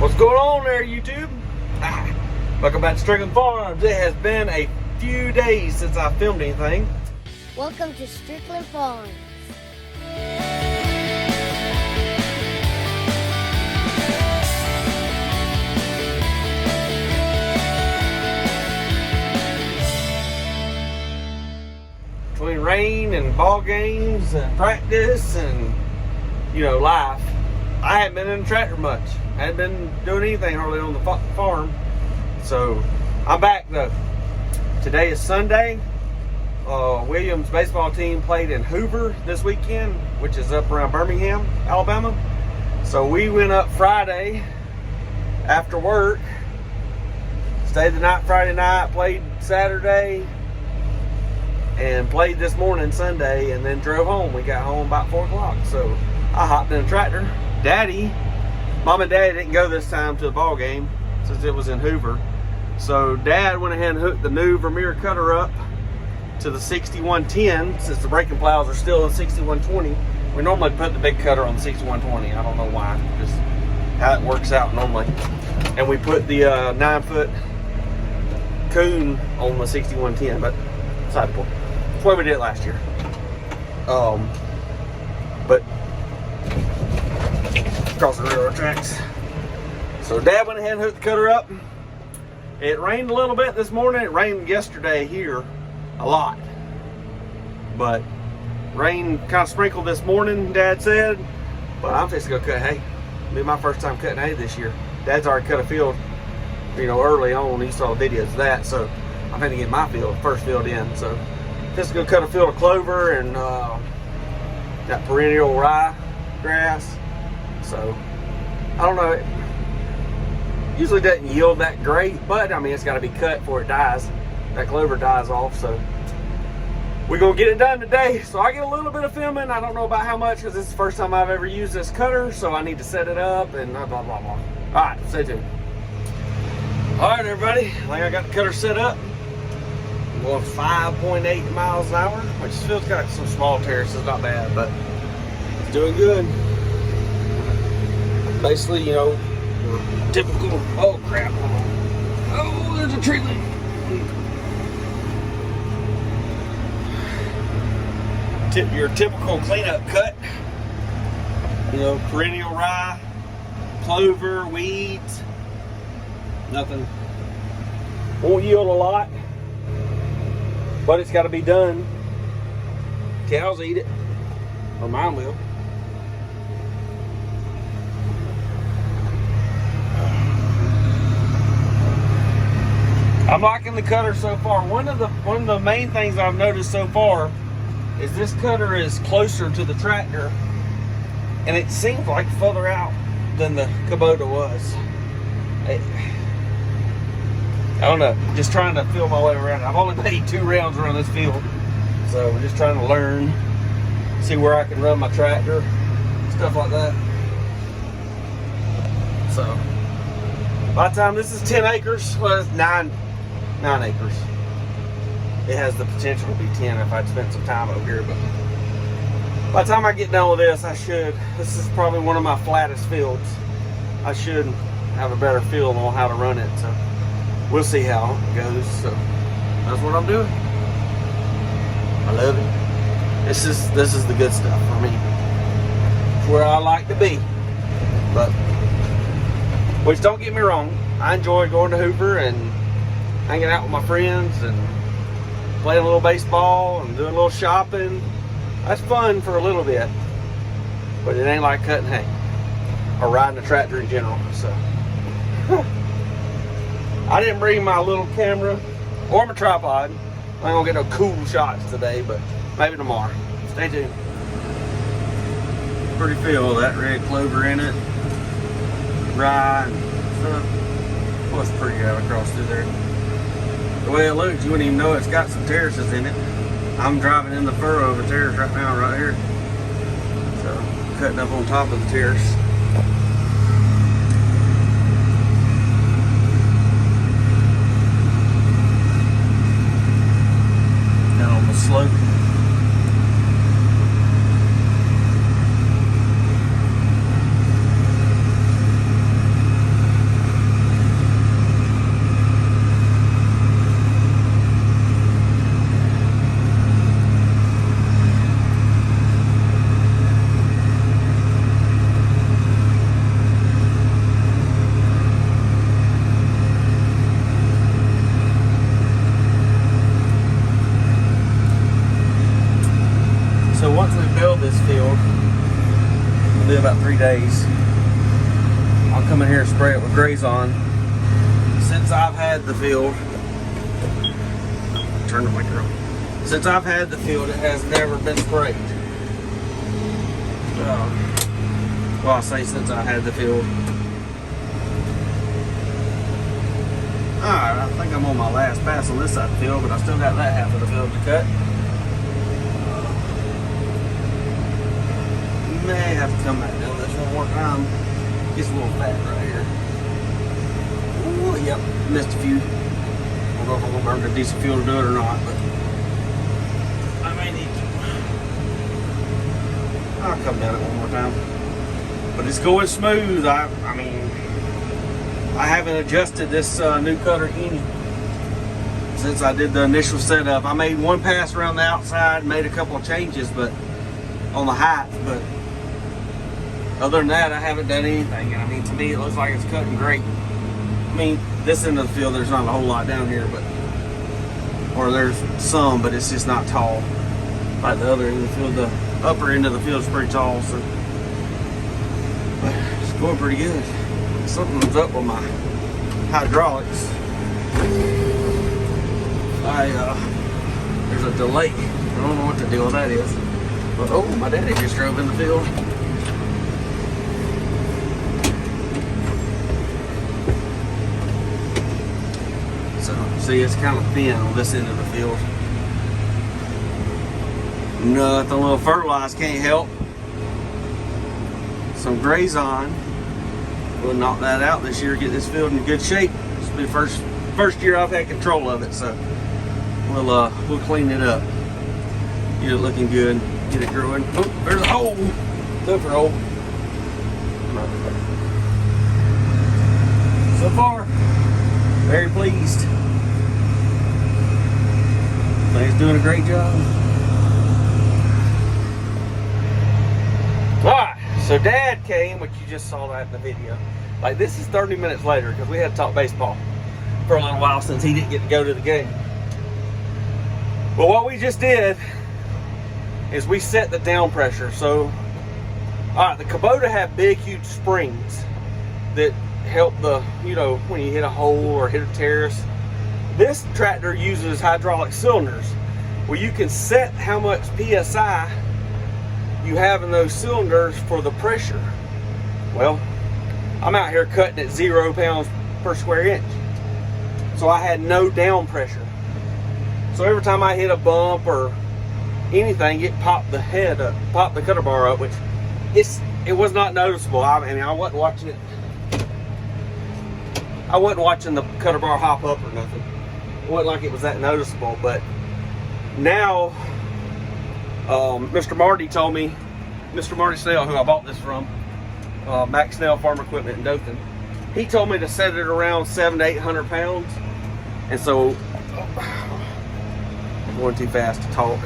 What's going on there, YouTube? Welcome back to Strickland Farms. It has been a few days since I filmed anything. Welcome to Strickland Farms. Between rain and ball games and practice and, life, I haven't been in the tractor much. I haven't been doing anything hardly on the farm. So I'm back though. Today is Sunday. Williams baseball team played in Hoover this weekend, which is up around Birmingham, Alabama. So we went up Friday after work, stayed the night Friday night, played Saturday, and played this morning Sunday, and then drove home. We got home about 4 o'clock. So I hopped in a tractor. Mom and Dad didn't go this time to the ball game since it was in Hoover. So Dad went ahead and hooked the new Vermeer cutter up to the 6110 since the braking plows are still in 6120. We normally put the big cutter on the 6120. I don't know why, just how it works out normally. And we put the 9-foot Coon on the 6110, but side pull. That's why we did it last year. But across the railroad tracks. So Dad went ahead and hooked the cutter up. It rained a little bit this morning. It rained yesterday here a lot, but rain kind of sprinkled this morning, Dad said. But I'm just gonna cut hay. It'll be my first time cutting hay this year. Dad's already cut a field, early on. He saw the videos of that, so I'm going to get my first field in. So just gonna cut a field of clover and that perennial rye grass. So I don't know. It usually doesn't yield that great, but I mean it's got to be cut before it dies. That clover dies off, so we're gonna get it done today. So I get a little bit of filming. I don't know about how much because this is the first time I've ever used this cutter, so I need to set it up and blah blah blah. All right, stay tuned. All right, everybody. I think I got the cutter set up. I'm going 5.8 miles an hour, which feels got some small terraces, not bad, but it's doing good. Basically, your typical. Oh crap! Oh, there's a tree limb. Your typical cleanup cut. Perennial rye, clover, weeds. Nothing. Won't yield a lot, but it's got to be done. Cows eat it, or mine will. I'm liking the cutter so far. One of the main things I've noticed so far is this cutter is closer to the tractor, and it seems like further out than the Kubota was. I don't know, just trying to feel my way around. I've only made 2 rounds around this field, so I'm just trying to learn, see where I can run my tractor, stuff like that. So by the time this is 10 acres, well, it's 9 acres. It has the potential to be 10 if I'd spent some time over here, but by the time I get done with this, this is probably one of my flattest fields. I should have a better feel on how to run it, so we'll see how it goes. So that's what I'm doing. I love it. This is the good stuff for me. It's where I like to be. But, which don't get me wrong, I enjoy going to Hoover and hanging out with my friends and playing a little baseball and doing a little shopping. That's fun for a little bit, but it ain't like cutting hay or riding a tractor in general. So I didn't bring my little camera or my tripod. I ain't gonna get no cool shots today, but maybe tomorrow. Stay tuned. Pretty field, that red clover in it, rye and stuff. Well, it's pretty out across through there. The way it looks, you wouldn't even know it's got some terraces in it. I'm driving in the furrow of a terrace right now, right here. So, cutting up on top of the terrace. Down on the slope. days, I'll come in here and spray it with Grazon. Since I've had the field, turn the mic around. Since I've had the field, it has never been sprayed. Well, I say since I had the field. Alright, I think I'm on my last pass on this side of the field, but I still got that half of the field to cut. May have to come back down this one more time. Gets a little fat right here. Ooh, yep, missed a few. I don't know if I'm gonna burn the diesel fuel to do it or not, but I may need to. I'll come down it one more time. But it's going smooth. I mean, I haven't adjusted this new cutter any since I did the initial setup. I made one pass around the outside, made a couple of changes, but on the height, but other than that, I haven't done anything. I mean, to me, it looks like it's cutting great. I mean, this end of the field, there's not a whole lot down here, but, or there's some, but it's just not tall. Like the other end of the field, the upper end of the field is pretty tall, so but it's going pretty good. Something's up with my hydraulics. There's a delay. I don't know what the deal with that is. But oh, my daddy just drove in the field. So, see, it's kind of thin on this end of the field. Nothing, a little fertilizer can't help. Some Grazon. We'll knock that out this year, get this field in good shape. This will be the first year I've had control of it, so we'll clean it up. Get it looking good, get it growing. Oh, there's a hole. Tougher hole. So far, very pleased. Thing's doing a great job. Alright, so Dad came, which you just saw that in the video. Like, this is 30 minutes later because we had to talk baseball for a little while since he didn't get to go to the game. But what we just did is we set the down pressure. So, alright, the Kubota have big, huge springs that help the, you know, when you hit a hole or hit a terrace. This tractor uses hydraulic cylinders where you can set how much PSI you have in those cylinders for the pressure. Well, I'm out here cutting at 0 pounds per square inch. So I had no down pressure. So every time I hit a bump or anything, it popped the head up, popped the cutter bar up, which it was not noticeable. I mean, I wasn't watching it. I wasn't watching the cutter bar hop up or nothing. It wasn't like it was that noticeable, but now Mr. Marty told me, Mr. Marty Snell, who I bought this from, Max Snell Farm Equipment in Dothan, he told me to set it around 700 to 800 pounds. And so, I'm going too fast to talk.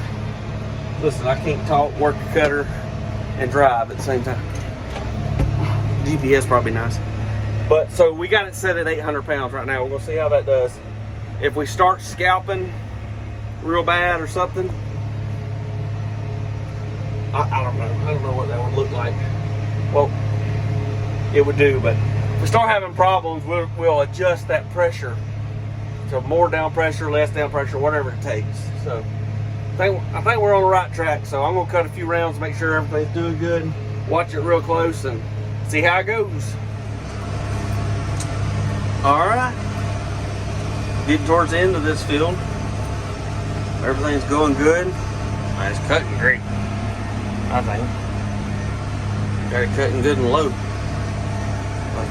Listen, I can't talk, work a cutter, and drive at the same time. GPS probably nice. But so we got it set at 800 pounds right now. We're gonna see how that does. If we start scalping real bad or something, I don't know. I don't know what that would look like. Well, it would do, but if we start having problems, we'll adjust that pressure to more down pressure, less down pressure, whatever it takes. So I think we're on the right track. So I'm gonna cut a few rounds, make sure everything's doing good, watch it real close, and see how it goes. All right, getting towards the end of this field. Everything's going good. It's cutting great, I think. Got it cutting good and low. But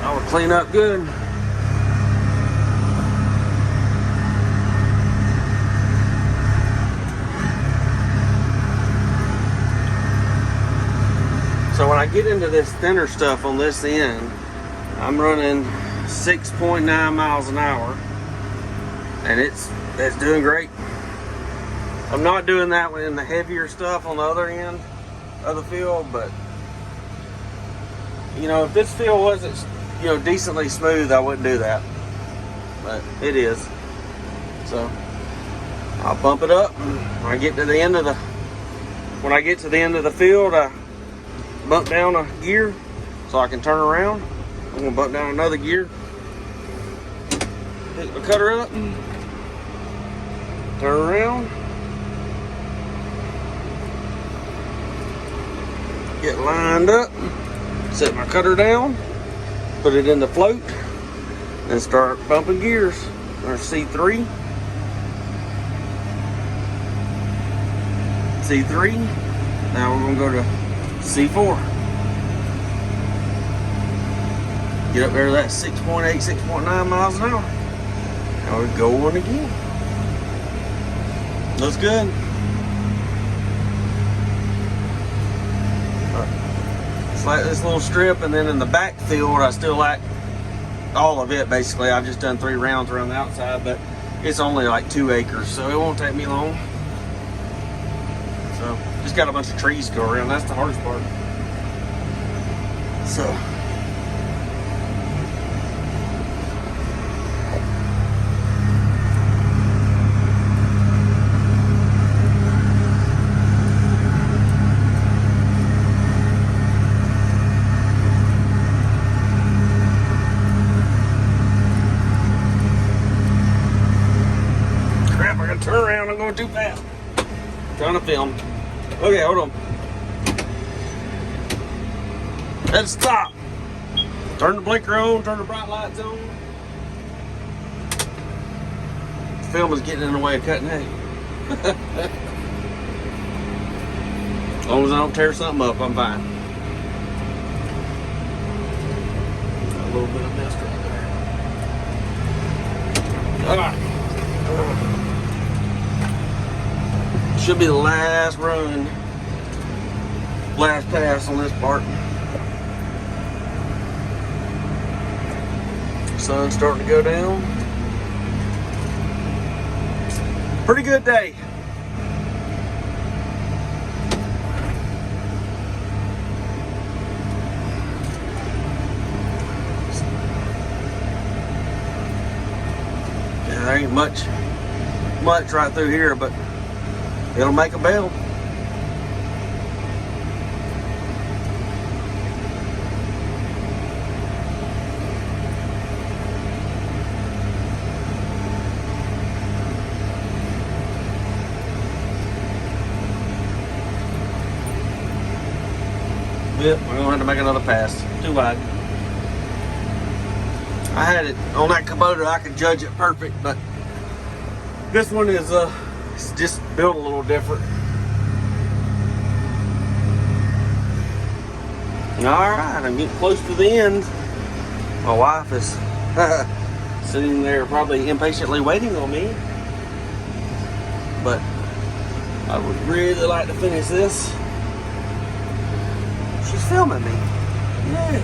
I will clean up good. So when I get into this thinner stuff on this end, I'm running 6.9 miles an hour, and it's doing great. I'm not doing that in the heavier stuff on the other end of the field, but you know, if this field wasn't, you know, decently smooth, I wouldn't do that, but it is. So I'll bump it up when I get to the end of the field. I bump down a gear so I can turn around. I'm gonna bump down another gear. Pick my cutter up, turn around, get lined up, set my cutter down, put it in the float, and start bumping gears. There's C3. C3. Now we're gonna go to C4. Get up there to that 6.8, 6.9 miles an hour. Now we're going again. Looks good. It's like this little strip, and then in the backfield, I still like all of it basically. I've just done 3 rounds around the outside, but it's only like 2 acres, so it won't take me long. So just got a bunch of trees to go around. That's the hardest part. So crap, I gotta turn around. I'm going too fast. Trying to film. Okay, hold on. Let's stop. Turn the blinker on, turn the bright lights on. The film is getting in the way of cutting hay. As long as I don't tear something up, I'm fine. Got a little bit of dust right there. Alright. Should be the last run, last pass on this part. Sun's starting to go down. Pretty good day. Yeah, there ain't much right through here, but it'll make a bell. Yep, we're gonna have to make another pass. Too wide. I had it on that Kubota, I could judge it perfect, but this one is it's just built a little different. Alright, I'm getting close to the end. My wife is sitting there probably impatiently waiting on me. But I would really like to finish this. She's filming me. Yeah.